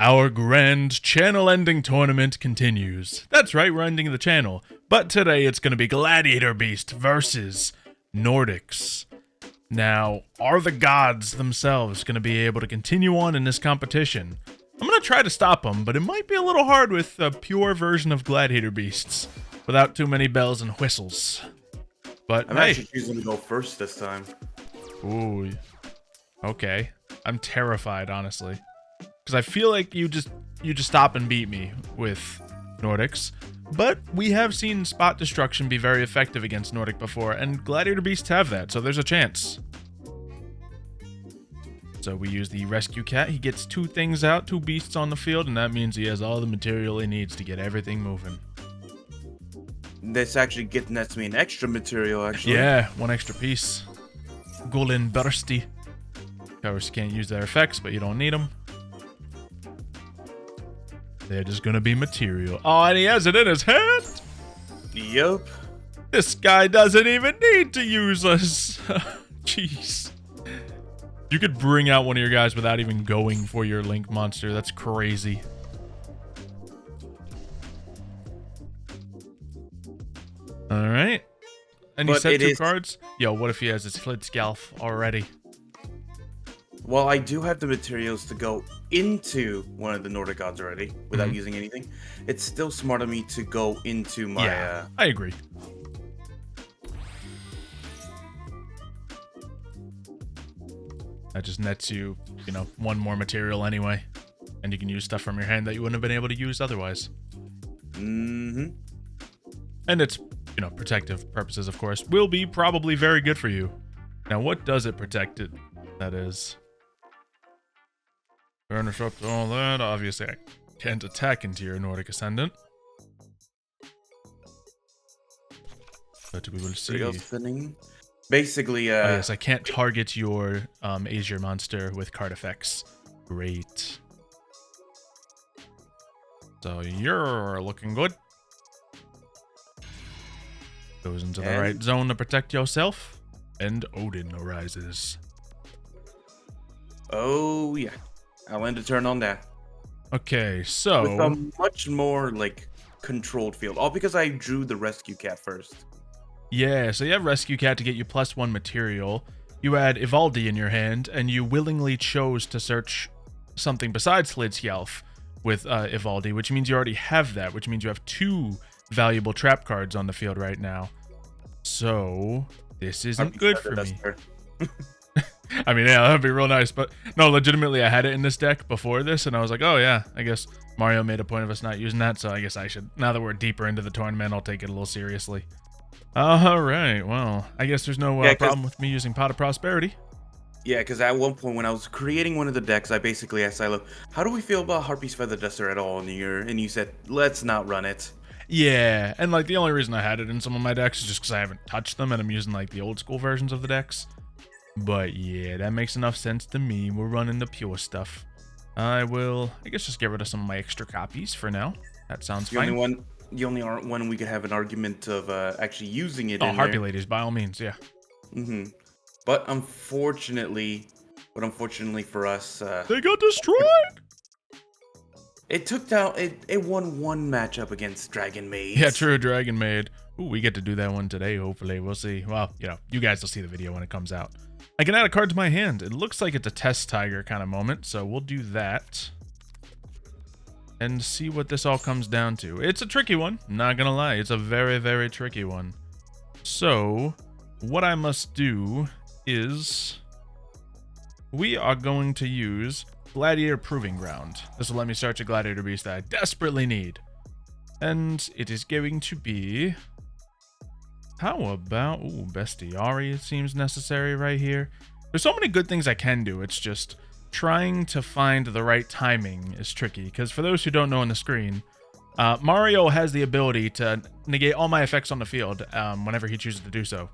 Our grand channel-ending tournament continues. That's right, we're ending the channel. But today it's going to be Gladiator Beast versus Nordics. Now, are the gods themselves going to be able to continue on in this competition? I'm going to try to stop them, but it might be a little hard with a pure version of Gladiator Beasts, without too many bells and whistles. But I'm actually choosing to go first this time. Ooh. Okay. I'm terrified, honestly. Because I feel like you just stop and beat me with Nordics. But we have seen spot destruction be very effective against Nordic before, and Gladiator Beasts have that, so there's a chance. So we use the rescue cat. He gets two things out, two beasts on the field, and that means he has all the material he needs to get everything moving. This actually nets me an extra material, actually. Yeah, one extra piece. Golden Bursty. Of course, you can't use their effects, but you don't need them. They're just gonna be material. Oh, and he has it in his hand? Yup. This guy doesn't even need to use us. Jeez. You could bring out one of your guys without even going for your Link monster. That's crazy. Alright. And he set two cards? Yo, what if he has his Flidscalf already? Well, I do have the materials to go into one of the Nordic gods already without using anything. It's still smart of me to go into my... Yeah, I agree. That just nets you, you know, one more material anyway. And you can use stuff from your hand that you wouldn't have been able to use otherwise. Mm-hmm. And it's, you know, protective purposes, of course, will be probably very good for you. Now, what does it protect it? That is... Furnish up all that. Obviously, I can't attack into your Nordic Ascendant. But we will see. Basically, oh, yes, I can't target your Azure monster with card effects. Great. So you're looking good. Goes into the right zone to protect yourself. And Odin arises. Oh, yeah. I'll end a turn on that. Okay, so... With a much more, like, controlled field. All because I drew the rescue cat first. Yeah, so you have rescue cat to get you +1 material. You had Ivaldi in your hand, and you willingly chose to search something besides Flidscalf with Ivaldi, which means you already have that, which means you have 2 valuable trap cards on the field right now. So, this isn't good for me. I mean, yeah, that'd be real nice, but no, legitimately, I had it in this deck before this, and I was like, oh yeah, I guess Mario made a point of us not using that, so I guess I should, now that we're deeper into the tournament, I'll take it a little seriously. Alright, well, I guess there's no problem with me using Pot of Prosperity. Yeah, because at one point when I was creating one of the decks, I basically asked Xylo, how do we feel about Harpy's Feather Duster at all in the year? And you said, let's not run it. Yeah, and like the only reason I had it in some of my decks is just because I haven't touched them, and I'm using like the old school versions of the decks. But yeah, that makes enough sense to me. We're running the pure stuff. I guess just get rid of some of my extra copies for now. That sounds fine. The only one we could have an argument of actually using it in Harpy Ladies, by all means, yeah. But unfortunately for us... they got destroyed! It took down... It won one matchup against Dragon Maid. Yeah, true, Dragon Maid. Ooh, we get to do that one today, hopefully. We'll see. Well, you know, you guys will see the video when it comes out. I can add a card to my hand. It looks like it's a test tiger kind of moment, so we'll do that. And see what this all comes down to. It's a tricky one, not gonna lie. It's a very, very tricky one. So, what I must do is... we are going to use Gladiator Proving Ground. This will let me search a Gladiator Beast that I desperately need. And it is going to be... how about... ooh, Bestiari, it seems necessary right here. There's so many good things I can do. It's just trying to find the right timing is tricky. Because for those who don't know on the screen, Mario has the ability to negate all my effects on the field whenever he chooses to do so.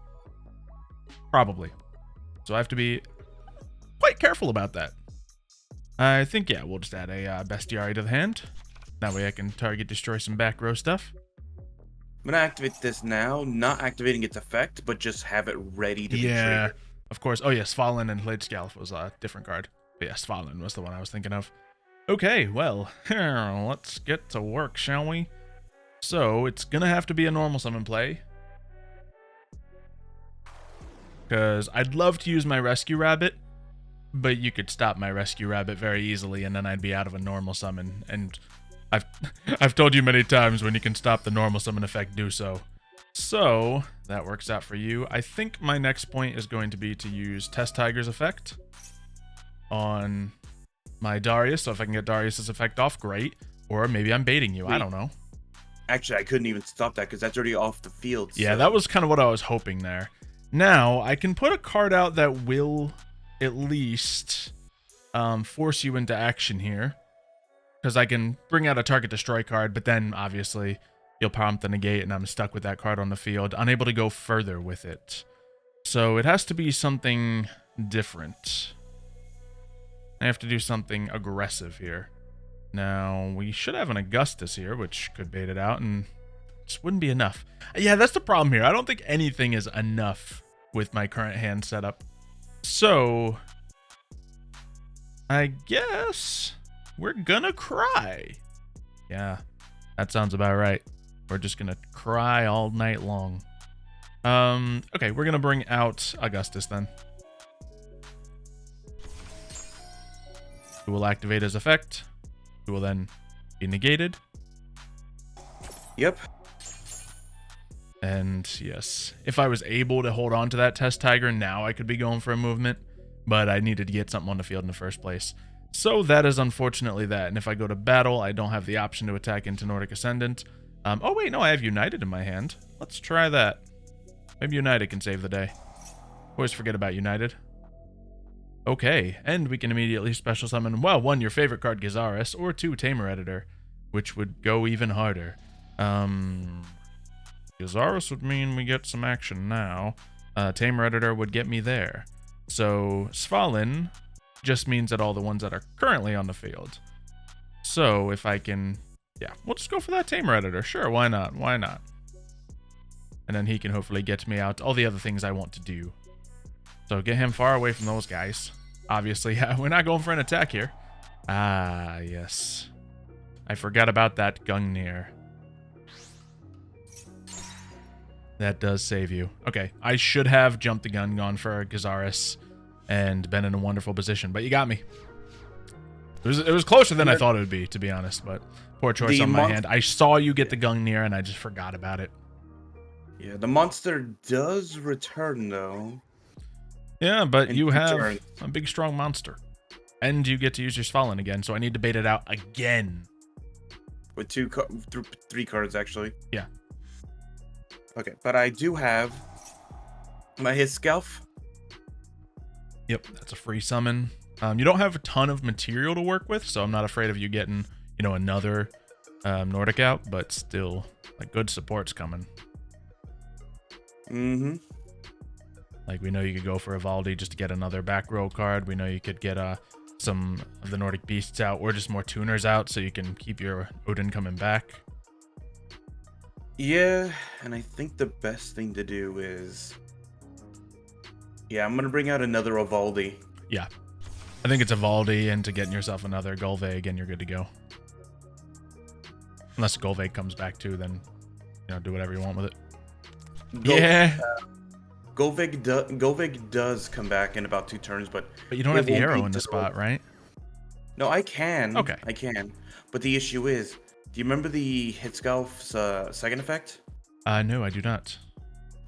Probably. So I have to be quite careful about that. I think, yeah, we'll just add a Bestiari to the hand. That way I can target destroy some back row stuff. I'm going to activate this now, not activating its effect, but just have it ready to be triggered. Of course. Oh, yes, Fallen and Flidscalf was a different card. But yes, Fallen was the one I was thinking of. Okay, well, let's get to work, shall we? So, it's gonna have to be a normal summon play. Because I'd love to use my rescue rabbit, but you could stop my rescue rabbit very easily, and then I'd be out of a normal summon. And I've I've told you many times, when you can stop the normal summon effect, do so. So, that works out for you. I think my next point is going to be to use Test Tiger's effect on my Darius. So if I can get Darius's effect off, great. Or maybe I'm baiting you. I don't know. Actually, I couldn't even stop that because that's already off the field. Yeah, so. that was kind of what I was hoping there. Now, I can put a card out that will at least force you into action here. Because I can bring out a target destroy card, but then obviously you'll prompt the negate and I'm stuck with that card on the field, unable to go further with it. So it has to be something different. I have to do something aggressive here. Now, we should have an Augustus here, which could bait it out, and just wouldn't be enough. Yeah, that's the problem here. I don't think anything is enough with my current hand setup. So, I guess we're gonna cry. Yeah, that sounds about right. We're just gonna cry all night long. Okay, we're gonna bring out Augustus then. Who will activate his effect. Who will then be negated. Yep. And yes, if I was able to hold on to that Test Tiger, now I could be going for a movement. But I needed to get something on the field in the first place. So that is unfortunately that. And if I go to battle, I don't have the option to attack into Nordic Ascendant. Oh wait, no, I have United in my hand. Let's try that. Maybe United can save the day. Always forget about United. Okay, and we can immediately special summon, well, 1, your favorite card, Gyzaris, or 2, Tamer Editor, which would go even harder. Gyzaris would mean we get some action now. Tamer Editor would get me there. So, Svalin just means that all the ones that are currently on the field. So, if I can, yeah, we'll just go for that Tamer Editor. Sure, why not? Why not? And then he can hopefully get me out all the other things I want to do. So get him far away from those guys. Obviously, yeah, we're not going for an attack here. Ah, yes. I forgot about that Gungnir. That does save you. Okay, I should have jumped the gun, gone for Gyzaris, and been in a wonderful position, but you got me. It was closer than I thought it would be, to be honest, but poor choice on my hand. I saw you get the Gungnir, and I just forgot about it. Yeah, the monster does return, though. Yeah, but you have a big, strong monster. And you get to use your Svalin again, so I need to bait it out again. With 3 cards, actually. Yeah. Okay, but I do have my Hiskelf. Yep, that's a free summon. You don't have a ton of material to work with, so I'm not afraid of you getting, you know, another Nordic out, but still, like, good support's coming. Mm-hmm. Like, we know you could go for Evaldi just to get another back row card. We know you could get some of the Nordic Beasts out, or just more tuners out, so you can keep your Odin coming back. Yeah, and I think the best thing to do is... Yeah, I'm going to bring out another Evaldi. Yeah. I think it's Evaldi, and to getting yourself another Golveg, and you're good to go. Unless Golveg comes back too, then, you know, do whatever you want with it. Yeah. Golveg does come back in about 2 turns, but you don't have the arrow in the spot, right? No, I can. Okay. I can. But the issue is, do you remember the Hitskelf's second effect? No, I do not.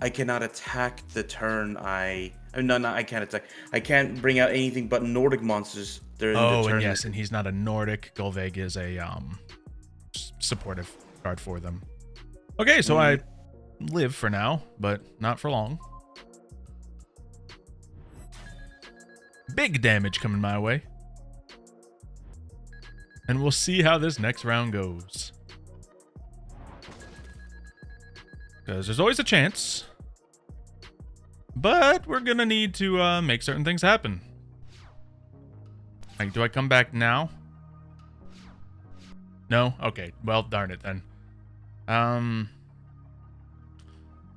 I cannot attack the turn I can't attack. I can't bring out anything but Nordic monsters during the turn. And yes, and he's not a Nordic. Golveg is a supportive card for them. Okay, so I live for now, but not for long. Big damage coming my way. And we'll see how this next round goes. Because there's always a chance. But we're going to need to make certain things happen. Like, do I come back now? No? Okay. Well, darn it then.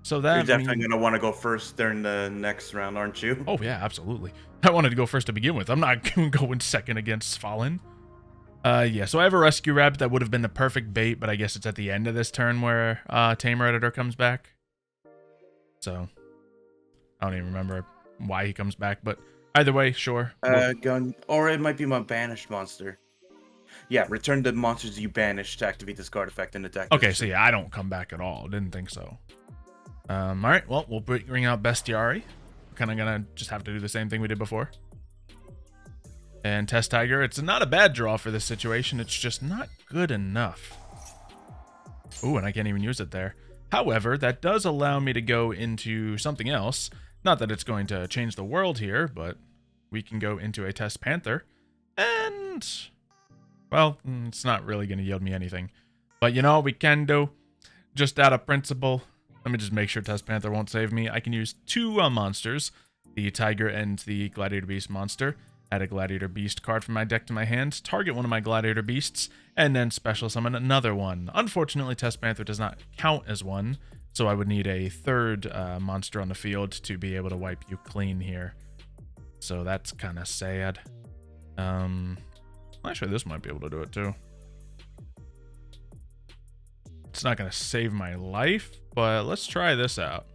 So that You're definitely going to want to go first during the next round, aren't you? Oh, yeah, absolutely. I wanted to go first to begin with. I'm not going second against Svalin. Yeah, so I have a rescue rabbit that would have been the perfect bait, but I guess it's at the end of this turn where Tamer Editor comes back. So I don't even remember why he comes back, but either way, sure. Gun, or it might be my banished monster. Yeah, return the monsters you banished to activate this card effect and attack. Okay, so yeah, I don't come back at all. Didn't think so. All right, well, we'll bring out Bestiari. Kind of gonna just have to do the same thing we did before. And Test Tiger, it's not a bad draw for this situation. It's just not good enough. Ooh, and I can't even use it there. However, that does allow me to go into something else. Not that it's going to change the world here, but we can go into a Test Panther. And, well, it's not really going to yield me anything. But you know what we can do? Just out of principle, let me just make sure Test Panther won't save me. I can use two monsters, the Tiger and the Gladiator Beast monster. Add a Gladiator Beast card from my deck to my hand, target one of my Gladiator Beasts, and then special summon another one. Unfortunately, Test Panther does not count as one, so I would need a third monster on the field to be able to wipe you clean here. So that's kind of sad. Actually, this might be able to do it too. It's not going to save my life, but let's try this out.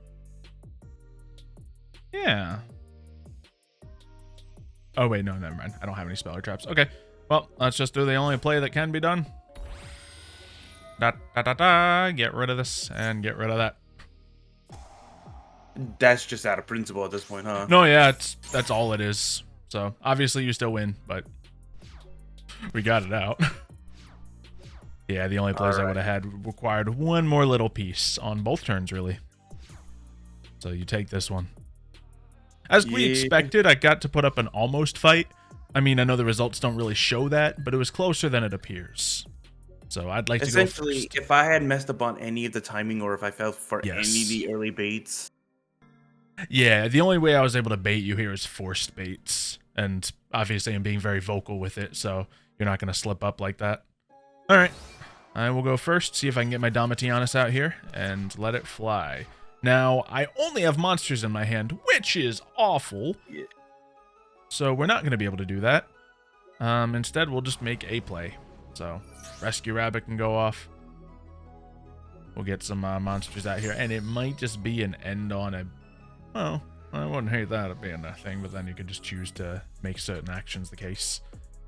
Yeah. Oh, wait, no, never mind. I don't have any spell or traps. Okay, well, let's just do the only play that can be done. Get rid of this and get rid of that. That's just out of principle at this point, huh? No, yeah, that's all it is. So, obviously, you still win, but we got it out. Yeah, the only plays I would have had required one more little piece on both turns, really. So, you take this one. As we expected, I got to put up an almost fight. I mean, I know the results don't really show that, but it was closer than it appears. So I'd like to go first. Essentially, if I had messed up on any of the timing or if I fell for any of the early baits. Yeah, the only way I was able to bait you here is forced baits. And obviously I'm being very vocal with it, so you're not going to slip up like that. All right, I will go first, see if I can get my Domitianus out here, and let it fly. Now, I only have monsters in my hand, which is awful. Yeah. So we're not going to be able to do that. Instead, we'll just make a play. So, Rescue Rabbit can go off. We'll get some monsters out here, and it might just be an end on a... Well, I wouldn't hate that being a thing, but then you could just choose to make certain actions the case.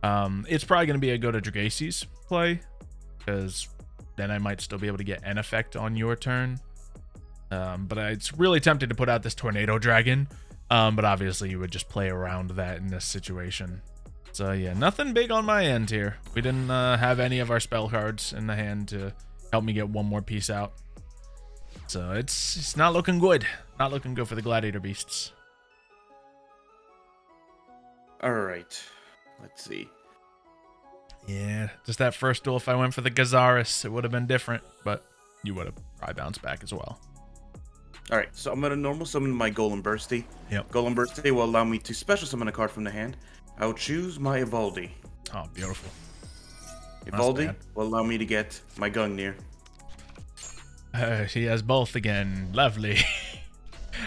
It's probably going to be a go to Dragaces play, because then I might still be able to get an effect on your turn. But it's really tempted to put out this Tornado Dragon, but obviously you would just play around that in this situation. So yeah, nothing big on my end here. We didn't have any of our spell cards in the hand to help me get one more piece out. So it's not looking good. Not looking good for the Gladiator Beasts. Alright, let's see. Yeah, just that first duel, if I went for the Gazaris, it would have been different, but you would have probably bounced back as well. Alright, so I'm going to normal summon my Golem Bursty. Yep. Golem Bursty will allow me to special summon a card from the hand. I will choose my Evaldi. Oh, beautiful. Evaldi will allow me to get my Gungnir. She has both again. Lovely.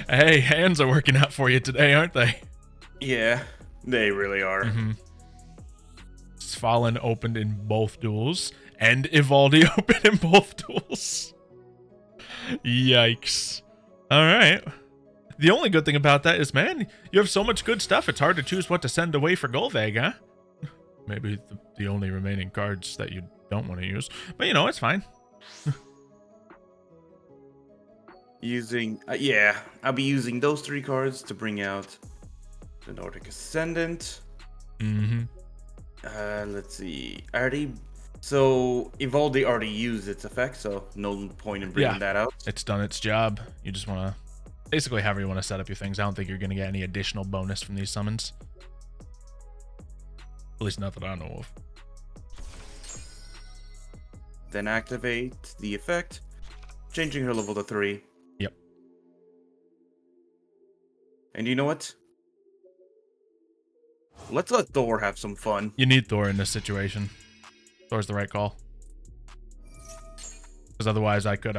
Hey, hands are working out for you today, aren't they? Yeah, they really are. Mm-hmm. Fallen opened in both duels, and Evaldi opened in both duels. Yikes. Alright. The only good thing about that is, man, you have so much good stuff, it's hard to choose what to send away for Golvag, huh? Maybe the only remaining cards that you don't want to use. But, you know, it's fine. Yeah, I'll be using those three cards to bring out the Nordic Ascendant. Mm-hmm. Let's see. So Evaldi already used its effect, so no point in bringing that out. It's done its job. You just want to... Basically, however you want to set up your things. I don't think you're going to get any additional bonus from these summons. At least not that I know of. Then activate the effect, changing her level to 3. Yep. And you know what? Let's let Thor have some fun. You need Thor in this situation. Thor's the right call. Because otherwise I could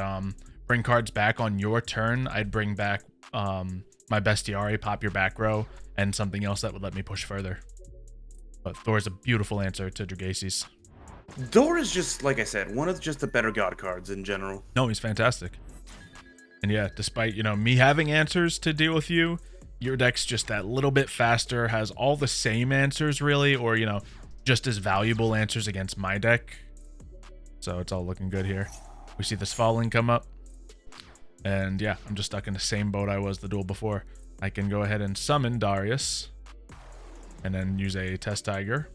bring cards back on your turn. I'd bring back my Bestiari, pop your back row, and something else that would let me push further. But Thor's a beautiful answer to Dragaces. Dor is just, like I said, one of just the better god cards in general. No, he's fantastic. And yeah, despite, me having answers to deal with you, your deck's just that little bit faster, has all the same answers really, or, just as valuable answers against my deck. So it's all looking good here. We see this falling come up. And yeah, I'm just stuck in the same boat I was the duel before. I can go ahead and summon Darius. And then use a Test Tiger.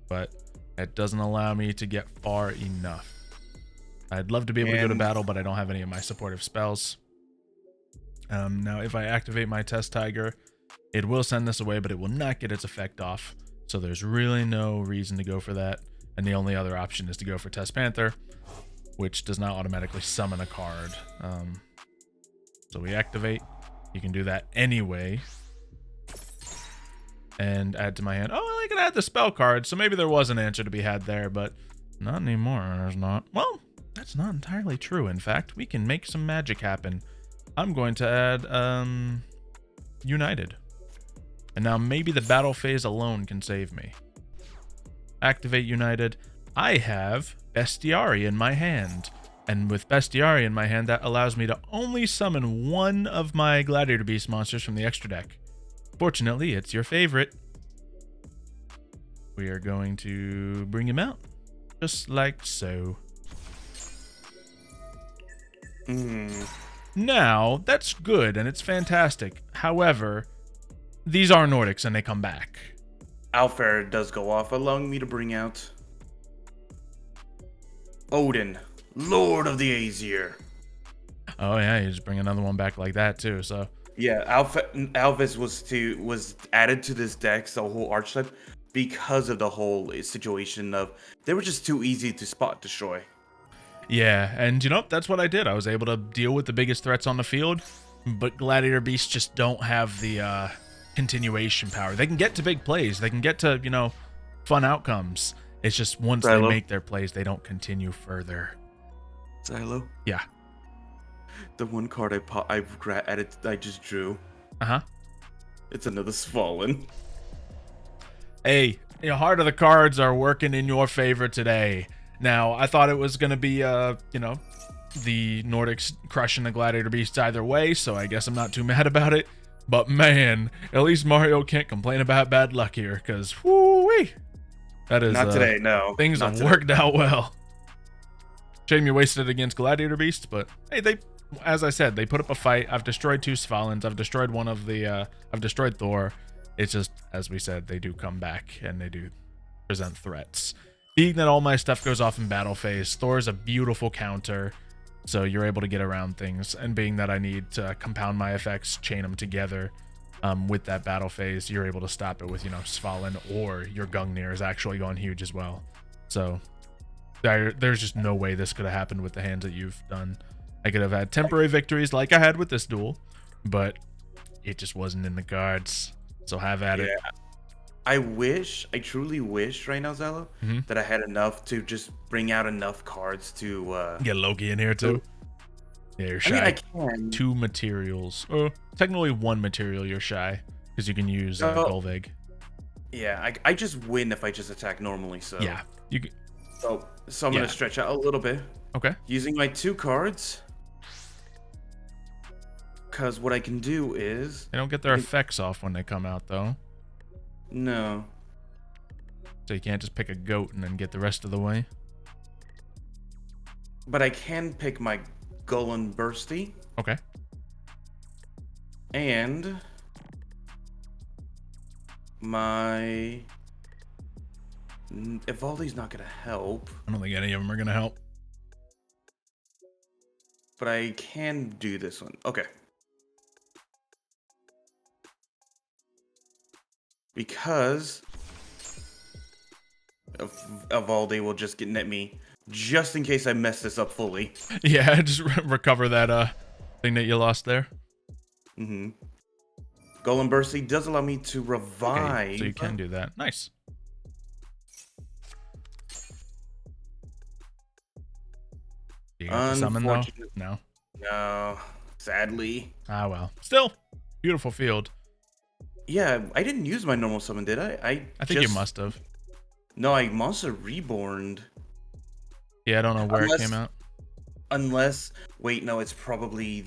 But it doesn't allow me to get far enough. I'd love to be able to go to battle, but I don't have any of my supportive spells. Now, if I activate my Test Tiger, it will send this away, but it will not get its effect off. So there's really no reason to go for that. And the only other option is to go for Test Panther, which does not automatically summon a card. So we activate. You can do that anyway. And add to my hand. Oh, well, I can add the spell card, so maybe there was an answer to be had there, but not anymore. There's not. Well, that's not entirely true. In fact, we can make some magic happen. I'm going to add United. And now maybe the battle phase alone can save me. Activate United. I have Bestiari in my hand. And with Bestiari in my hand, that allows me to only summon one of my Gladiator Beast monsters from the extra deck. Fortunately, it's your favorite. We are going to bring him out. Just like so. Now, that's good and it's fantastic. However, these are Nordics and they come back. Alfair does go off, allowing me to bring out Odin, Lord of the Aesir. Oh yeah, you just bring another one back like that too, so... Yeah, Alvis was added to this deck, the whole archetype, because of the whole situation of they were just too easy to spot destroy. Yeah, and that's what I did. I was able to deal with the biggest threats on the field, but Gladiator Beasts just don't have the continuation power. They can get to big plays. They can get to, fun outcomes. It's just once they make their plays, they don't continue further. Xylo? Yeah. The one card I just drew. Uh-huh. It's another Fallen. Hey, Heart of the Cards are working in your favor today. Now, I thought it was going to be, the Nordics crushing the Gladiator Beasts either way, so I guess I'm not too mad about it. But man, at least Mario can't complain about bad luck here, because, whoo-wee. That is... Not today, no. Things have worked out well. Shame you wasted it against Gladiator Beasts, but hey, as I said, they put up a fight. I've destroyed 2 Svalins. I've destroyed one of the... I've destroyed Thor. It's just, as we said, they do come back, and they do present threats. Being that all my stuff goes off in battle phase, Thor is a beautiful counter, so you're able to get around things. And being that I need to compound my effects, chain them together with that battle phase, you're able to stop it with, Svalin, or your Gungnir is actually going huge as well. So there's just no way this could have happened with the hands that you've done. I could have had temporary victories like I had with this duel, but it just wasn't in the cards. So have at it. I truly wish right now, Xylo, that I had enough to just bring out enough cards to... Get Loki in here too. Yeah, you're shy. I can. 2 materials. Oh, technically 1 material you're shy, because you can use Golvig. Yeah, I just win if I just attack normally, so... Yeah. You can... So I'm going to stretch out a little bit. Okay. Using my 2 cards. Because what I can do is... They don't get their effects off when they come out, though. No. So you can't just pick a goat and then get the rest of the way? But I can pick my Golem Bursty. Okay. And... my... Evaldi's not going to help. I don't think any of them are going to help. But I can do this one. Okay. Because Evaldi will just net me just in case I mess this up fully. Yeah, just recover that thing that you lost there. Mm-hmm. Golem Bursty does allow me to revive. Okay, so you can do that. Nice. You got to summon though? No. No, sadly. Ah well. Still, beautiful field. Yeah, I didn't use my normal summon, did I? I think you must have. No, like Monster Reborn. Yeah, I don't know where it Unless, came out. unless, wait, no, it's probably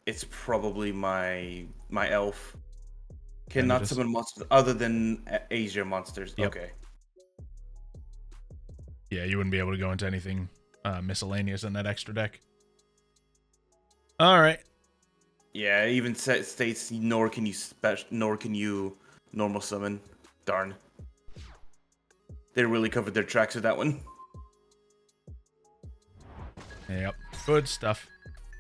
it's probably my elf. Let me Cannot just. summon monsters other than Asia monsters. Yep. Okay. Yeah, you wouldn't be able to go into anything miscellaneous in that extra deck. All right. Yeah, it even states nor can you normal summon. Darn. They really covered their tracks with that one. Yep. Good stuff.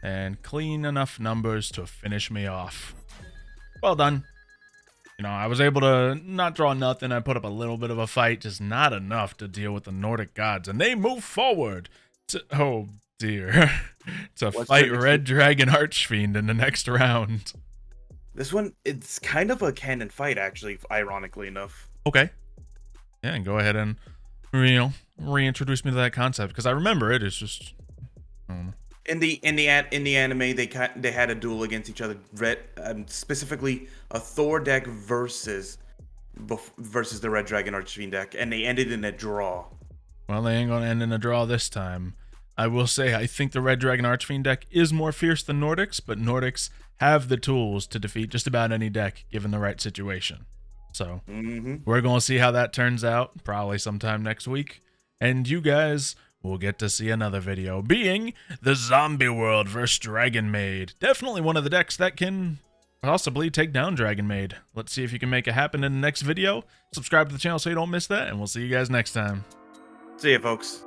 And clean enough numbers to finish me off. Well done. You know, I was able to not draw nothing. I put up a little bit of a fight, just not enough to deal with the Nordic gods. And they move forward to, oh dear, to What's fight their next Red move? Dragon Archfiend in the next round. This one, it's kind of a canon fight, actually, ironically enough. Okay. Yeah, and go ahead and, reintroduce me to that concept, because I remember it. It's just, I don't know. In the anime, they had a duel against each other. Specifically, a Thor deck versus the Red Dragon Archfiend deck, and they ended in a draw. Well, they ain't going to end in a draw this time. I will say, I think the Red Dragon Archfiend deck is more fierce than Nordics, but Nordics have the tools to defeat just about any deck given the right situation. So, we're going to see how that turns out, probably sometime next week. And you guys will get to see another video, being the Zombie World vs. Dragon Maid. Definitely one of the decks that can possibly take down Dragon Maid. Let's see if you can make it happen in the next video. Subscribe to the channel so you don't miss that, and we'll see you guys next time. See ya, folks.